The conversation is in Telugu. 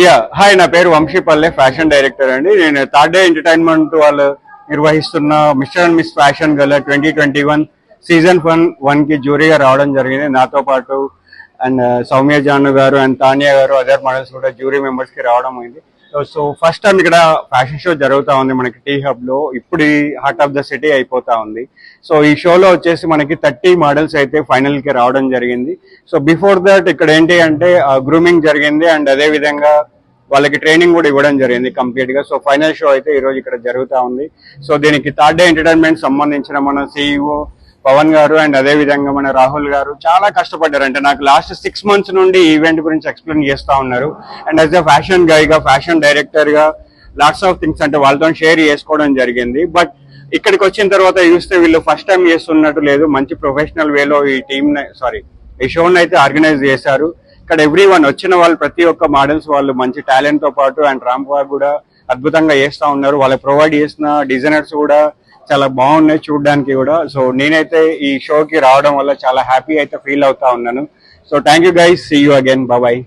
యా హాయ్, నా పేరు వంశీపల్లె, ఫ్యాషన్ డైరెక్టర్ అండి. నేను థర్డ్ డే ఎంటర్టైన్మెంట్ వాళ్ళు నిర్వహిస్తున్న మిస్టర్ అండ్ మిస్ ఫ్యాషన్ గల 2021 సీజన్ 1 కి జ్యూరీగా రావడం జరిగింది. నాతో పాటు అండ్ సౌమ్య జాను గారు అండ్ తానియా గారు, అదర్ మోడల్స్ కూడా జ్యూరీ మెంబర్స్ కి రావడం అయింది. సో ఫస్ట్ టైం ఇక్కడ ఫ్యాషన్ షో జరుగుతా ఉంది మనకి టీ హబ్ లో. ఇప్పుడు ఈ హార్ట్ ఆఫ్ ద సిటీ అయిపోతా ఉంది. సో ఈ షోలో వచ్చేసి మనకి 30 మోడల్స్ అయితే ఫైనల్ కి రావడం జరిగింది. సో బిఫోర్ దట్ ఇక్కడ ఏంటి అంటే గ్రూమింగ్ జరిగింది అండ్ అదే విధంగా వాళ్ళకి ట్రైనింగ్ కూడా ఇవ్వడం జరిగింది కంప్లీట్ గా. సో ఫైనల్ షో అయితే ఈ రోజు ఇక్కడ జరుగుతా ఉంది. సో దీనికి థర్డ్ డే ఎంటర్టైన్మెంట్ సంబంధించిన మన సిఇఓ పవన్ గారు అండ్ అదే విధంగా మన రాహుల్ గారు చాలా కష్టపడ్డారు. అంటే నాకు లాస్ట్ 6 months నుండి ఈవెంట్ గురించి ఎక్స్ప్లెయిన్ చేస్తా ఉన్నారు. అండ్ యాజ్ అ ఫ్యాషన్ గై గా, ఫ్యాషన్ డైరెక్టర్ గా లాట్స్ ఆఫ్ థింగ్స్ అంటే వాళ్ళతో షేర్ చేసుకోవడం జరిగింది. బట్ ఇక్కడికి వచ్చిన తర్వాత చూస్తే వీళ్ళు ఫస్ట్ టైం చేస్తున్నట్టు లేదు, మంచి ప్రొఫెషనల్ వేలో ఈ షోని అయితే ఆర్గనైజ్ చేశారు. ఇక్కడ ఎవ్రీ వన్ వచ్చిన వాళ్ళు ప్రతి ఒక్క మోడల్స్ వాళ్ళు మంచి టాలెంట్ తో పాటు అండ్ ర్యాంప్ వాక్ కూడా అద్భుతంగా చేస్తా ఉన్నారు. వాళ్ళు ప్రొవైడ్ చేసిన డిజైనర్స్ కూడా చాలా బాగున్నాయి చూడడానికి కూడా. సో నేనైతే ఈ షోకి రావడం వల్ల చాలా హ్యాపీ అయితే ఫీల్ అవుతా ఉన్నాను. So thank you guys, see you again, bye.